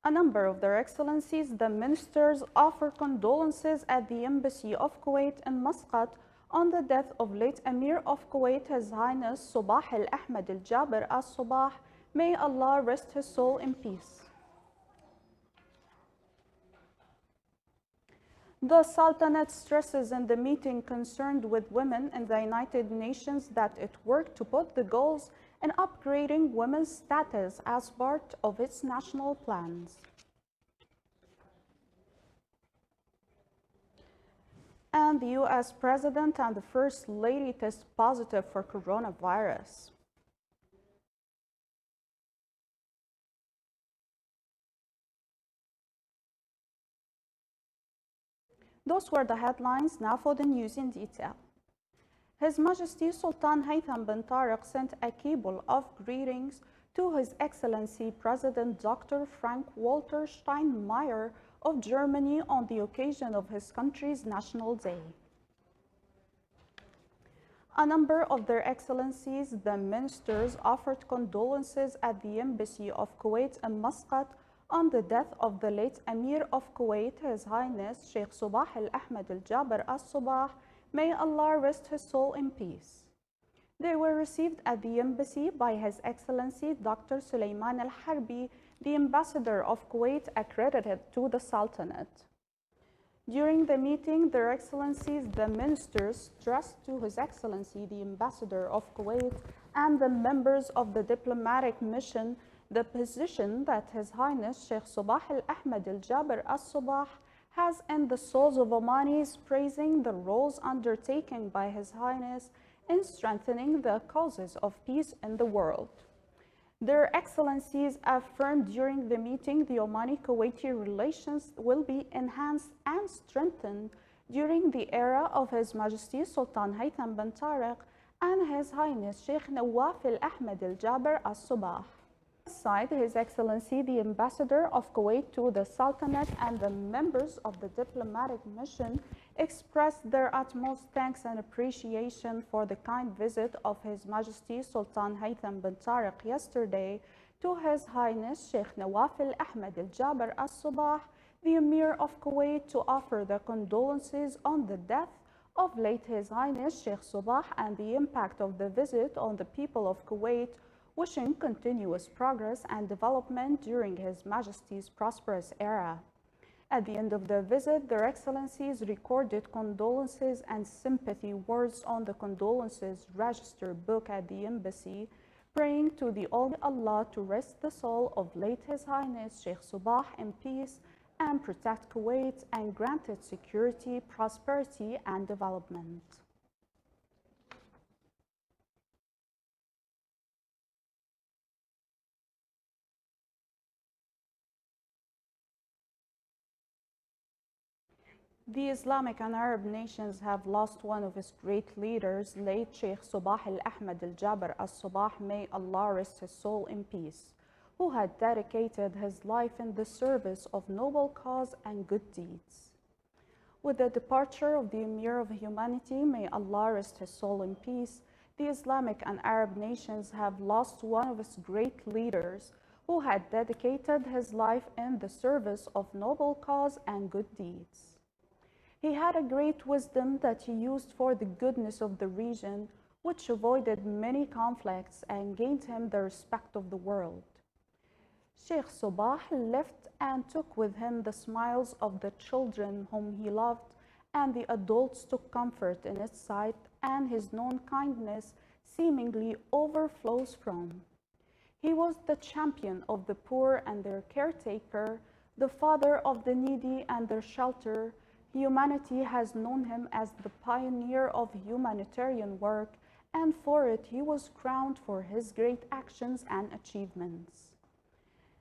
A number of Their Excellencies, the ministers, offer condolences at the Embassy of Kuwait in Muscat on the death of late Emir of Kuwait, His Highness Sabah Al-Ahmad Al-Jaber Al-Sabah. May Allah rest his soul in peace. The Sultanate stresses in the meeting concerned with women in the United Nations that it worked to put the goals in upgrading women's status as part of its national plans. And the US President and the First Lady test positive for coronavirus. Those were the headlines. Now for the news in detail. His Majesty Sultan Haytham bin Tariq sent a cable of greetings to His Excellency President Dr. Frank-Walter Steinmeier of Germany on the occasion of his country's National Day. A number of Their Excellencies, the ministers, offered condolences at the Embassy of Kuwait in Muscat on the death of the late Emir of Kuwait, His Highness Sheikh Sabah Al-Ahmad Al-Jaber Al-Sabah. May Allah rest his soul in peace. They were received at the embassy by His Excellency Dr. Sulaiman Al-Harbi, the Ambassador of Kuwait accredited to the Sultanate. During the meeting, Their Excellencies, the ministers, stressed to His Excellency the Ambassador of Kuwait and the members of the diplomatic mission the position that His Highness Sheikh Sabah Al-Ahmad Al-Jaber Al-Sabah has in the souls of Omanis, praising the roles undertaken by His Highness in strengthening the causes of peace in the world. Their Excellencies affirmed during the meeting the Omani-Kuwaiti relations will be enhanced and strengthened during the era of His Majesty Sultan Haytham bin Tariq and His Highness Sheikh Nawaf Al-Ahmad Al-Jaber Al-Sabah. Side, His Excellency the Ambassador of Kuwait to the Sultanate and the members of the diplomatic mission expressed their utmost thanks and appreciation for the kind visit of His Majesty Sultan Haytham bin Tariq yesterday to His Highness Sheikh Nawaf Al-Ahmad Al-Jaber Al-Sabah, the Emir of Kuwait, to offer their condolences on the death of late His Highness Sheikh Sabah and the impact of the visit on the people of Kuwait, wishing continuous progress and development during His Majesty's prosperous era. At the end of the visit, Their Excellencies recorded condolences and sympathy words on the condolences register book at the embassy, praying to the Almighty Allah to rest the soul of late His Highness Sheikh Sabah in peace and protect Kuwait and grant it security, prosperity, and development. The Islamic and Arab nations have lost one of its great leaders, late Sheikh Sabah Al-Ahmad Al-Jaber Al-Sabah, may Allah rest his soul in peace, who had dedicated his life in the service of noble cause and good deeds. With the departure of the Emir of Humanity, may Allah rest his soul in peace, the Islamic and Arab nations have lost one of its great leaders, who had dedicated his life in the service of noble cause and good deeds. He had a great wisdom that he used for the goodness of the region, which avoided many conflicts and gained him the respect of the world. Sheikh Sabah left and took with him the smiles of the children whom he loved, and the adults took comfort in its sight, and his known kindness seemingly overflows from. He was the champion of the poor and their caretaker, the father of the needy and their shelter. Humanity has known him as the pioneer of humanitarian work, and for it he was crowned for his great actions and achievements.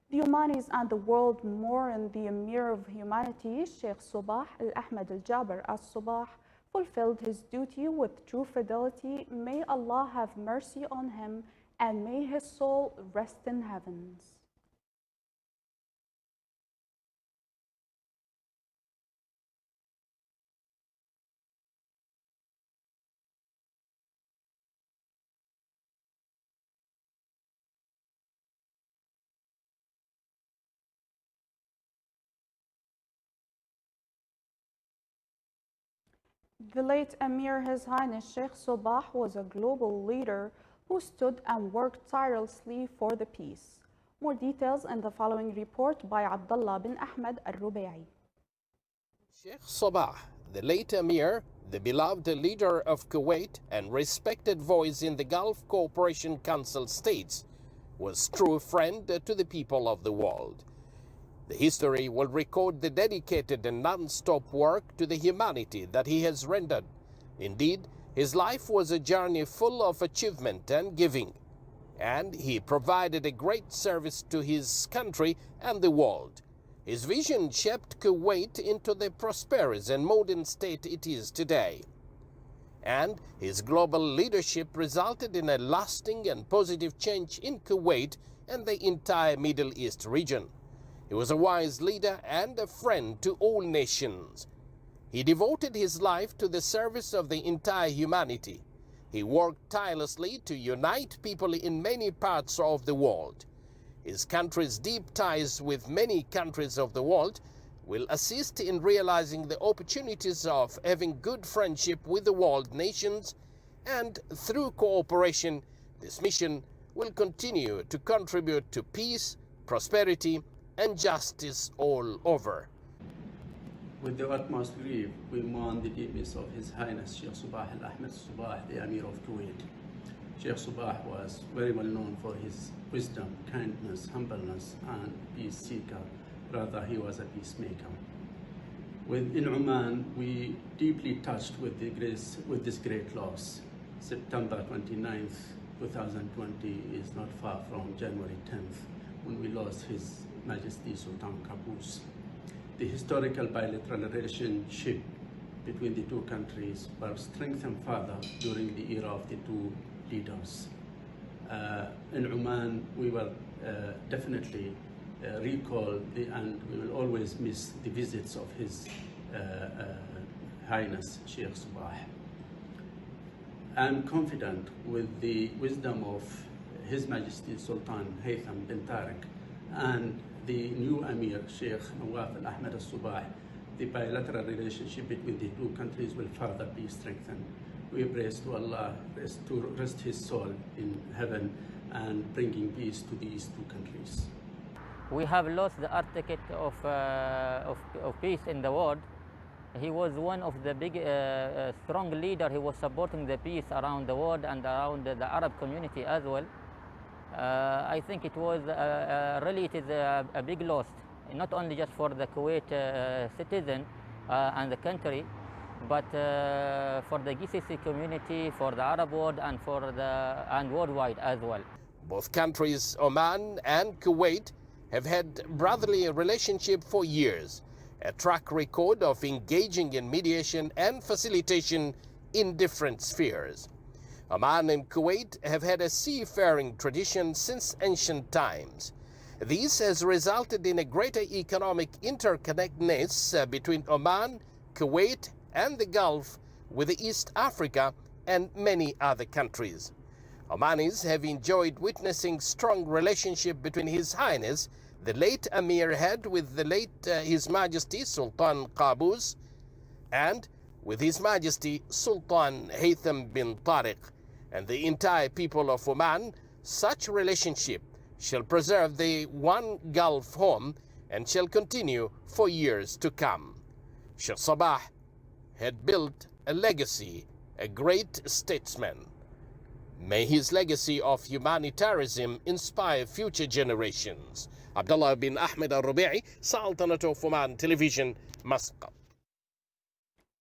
The Omanis and the world mourn the Emir of Humanity, Sheikh Sabah Al-Ahmad Al-Jaber Al-Sabah, fulfilled his duty with true fidelity. May Allah have mercy on him, and may his soul rest in heavens. The late Emir His Highness Sheikh Sabah was a global leader who stood and worked tirelessly for the peace. More details in the following report by Abdullah bin Ahmed al-Rubai. Sheikh Sabah, the late Emir, the beloved leader of Kuwait and respected voice in the Gulf Cooperation Council states, was true friend to the people of the world. The history will record the dedicated and non-stop work to the humanity that he has rendered. Indeed, his life was a journey full of achievement and giving, and he provided a great service to his country and the world. His vision shaped Kuwait into the prosperous and modern state it is today. And his global leadership resulted in a lasting and positive change in Kuwait and the entire Middle East region. He was a wise leader and a friend to all nations. He devoted his life to the service of the entire humanity. He worked tirelessly to unite people in many parts of the world. His country's deep ties with many countries of the world will assist in realizing the opportunities of having good friendship with the world nations, and through cooperation, this mission will continue to contribute to peace, prosperity, and justice all over. With the utmost grief, we mourn the demise of His Highness Sheikh Sabah Al-Ahmed Sabah, the Emir of Kuwait. Sheikh Sabah was very well known for his wisdom, kindness, humbleness, and peace seeker. Rather, he was a peacemaker. In Oman, we deeply touched with this great loss. September 29th, 2020 is not far from January 10th, when we lost His Majesty Sultan Qaboos. The historical bilateral relationship between the two countries was strengthened further during the era of the two leaders. In Oman, we will definitely recall and we will always miss the visits of His Highness Sheikh Sabah. I'm confident with the wisdom of His Majesty Sultan Haytham bin Tariq and the new Emir Sheikh Nawaf Al-Ahmed Al-Sabah, the bilateral relationship between the two countries will further be strengthened. We praise to Allah to rest his soul in heaven and bringing peace to these two countries. We have lost the architect of peace in the world. He was one of the big, strong leader. He was supporting the peace around the world and around the Arab community as well. I think it was really it is a big loss, not only just for the Kuwait citizen and the country, but for the GCC community, for the Arab world, and worldwide as well. Both countries, Oman and Kuwait, have had brotherly relationship for years, a track record of engaging in mediation and facilitation in different spheres. Oman and Kuwait have had a seafaring tradition since ancient times. This has resulted in a greater economic interconnectedness between Oman, Kuwait, and the Gulf with East Africa and many other countries. Omanis have enjoyed witnessing strong relationship between His Highness, the late Emir, had with the late His Majesty Sultan Qaboos, and with His Majesty Sultan Haytham bin Tariq, and the entire people of Oman. Such relationship shall preserve the one Gulf home and shall continue for years to come. Sheikh Sabah had built a legacy, a great statesman. May his legacy of humanitarianism inspire future generations. Abdullah bin Ahmed al-Rubai, Sultanate of Oman Television, Muscat.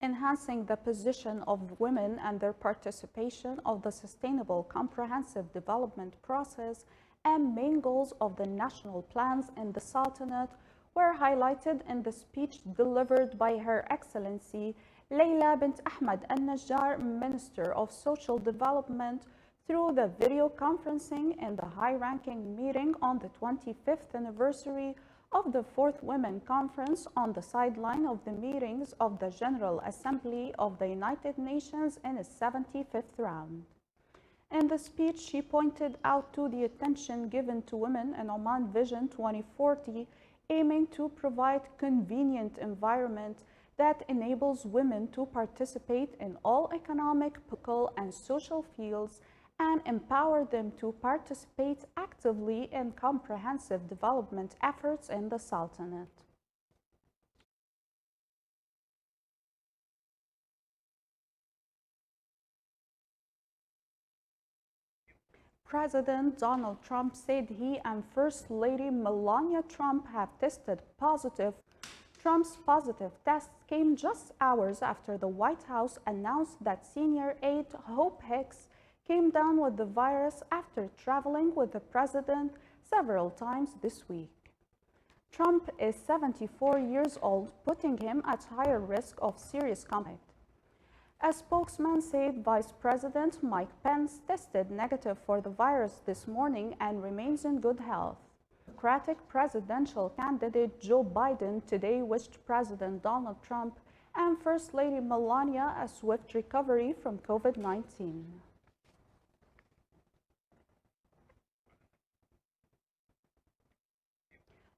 Enhancing the position of women and their participation of the sustainable comprehensive development process and main goals of the national plans in the Sultanate were highlighted in the speech delivered by Her Excellency Leila bint Ahmed al-Najjar, Minister of Social Development, through the video conferencing in the high-ranking meeting on the 25th anniversary of the Fourth Women Conference on the sideline of the meetings of the General Assembly of the United Nations in its 75th round. In the speech, she pointed out to the attention given to women in Oman Vision 2040, aiming to provide convenient environment that enables women to participate in all economic, political, and social fields and empower them to participate actively in comprehensive development efforts in the Sultanate. President Donald Trump said he and First Lady Melania Trump have tested positive. Trump's positive test came just hours after the White House announced that senior aide Hope Hicks came down with the virus after traveling with the president several times this week. Trump is 74 years old, putting him at higher risk of serious complications. A spokesman said Vice President Mike Pence tested negative for the virus this morning and remains in good health. Democratic presidential candidate Joe Biden today wished President Donald Trump and First Lady Melania a swift recovery from COVID-19.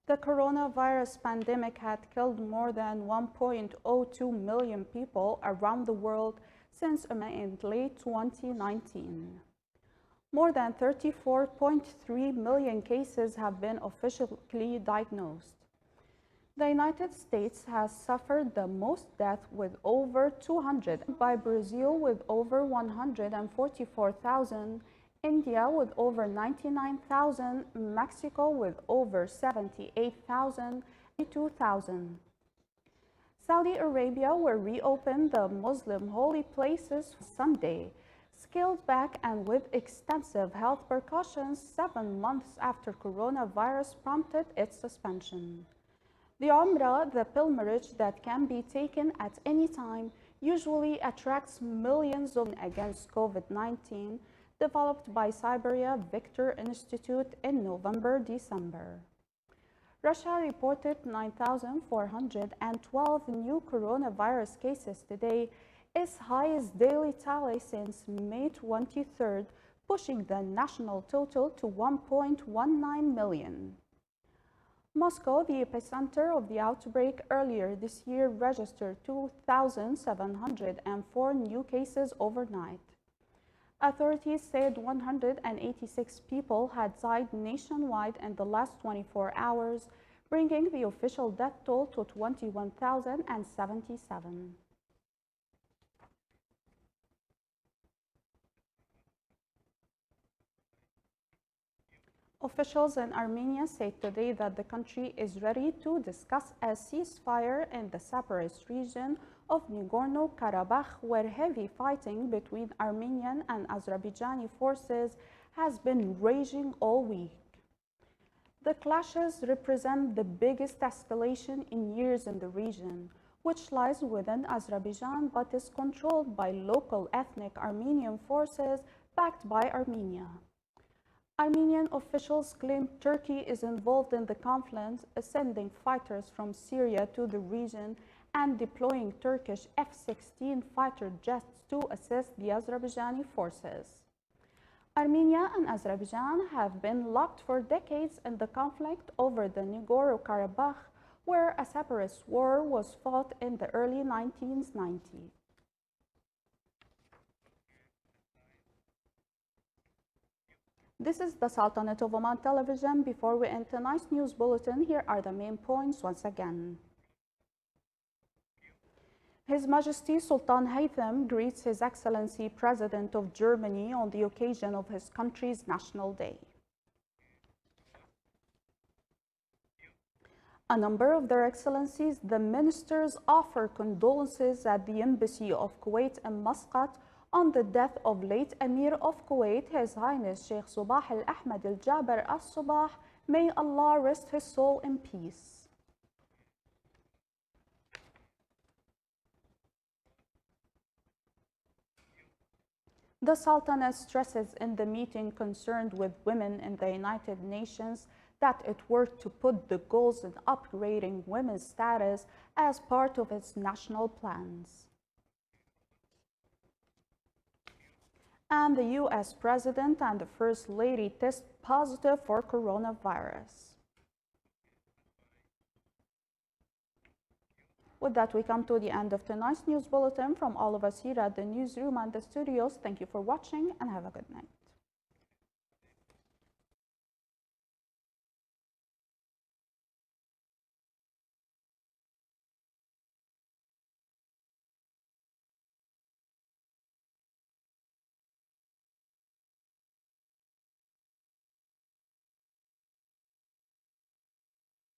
The coronavirus pandemic had killed more than 1.02 million people around the world since in late 2019. More than 34.3 million cases have been officially diagnosed. The United States has suffered the most deaths with over 200, by Brazil with over 144,000, India with over 99,000, Mexico with over 78,000, 2,000. Saudi Arabia will reopen the Muslim holy places Sunday, scaled back and with extensive health precautions 7 months after coronavirus prompted its suspension. The Umrah, the pilgrimage that can be taken at any time, usually attracts millions of against COVID-19, developed by Siberia Victor Institute in November-December. Russia reported 9,412 new coronavirus cases today, its highest daily tally since May 23rd, pushing the national total to 1.19 million. Moscow, the epicenter of the outbreak earlier this year, registered 2,704 new cases overnight. Authorities said 186 people had died nationwide in the last 24 hours, bringing the official death toll to 21,077. Officials in Armenia said today that the country is ready to discuss a ceasefire in the separatist region of Nagorno-Karabakh, where heavy fighting between Armenian and Azerbaijani forces has been raging all week. The clashes represent the biggest escalation in years in the region, which lies within Azerbaijan but is controlled by local ethnic Armenian forces backed by Armenia. Armenian officials claim Turkey is involved in the conflict, sending fighters from Syria to the region and deploying Turkish F-16 fighter jets to assist the Azerbaijani forces. Armenia and Azerbaijan have been locked for decades in the conflict over the Nagorno-Karabakh, where a separatist war was fought in the early 1990s. This is the Sultanate of Oman television. Before we end tonight's news bulletin, here are the main points once again. His Majesty Sultan Haytham greets His Excellency President of Germany on the occasion of his country's National Day. A number of their excellencies, the ministers, offer condolences at the Embassy of Kuwait in Muscat on the death of late Emir of Kuwait, His Highness Sheikh Sabah Al-Ahmad Al-Jaber Al-Sabah. May Allah rest his soul in peace. The Sultanate stresses in the meeting concerned with women in the United Nations that it worked to put the goals in upgrading women's status as part of its national plans. And the U.S. President and the First Lady test positive for coronavirus. With that, we come to the end of tonight's news bulletin. From all of us here at the newsroom and the studios, thank you for watching and have a good night.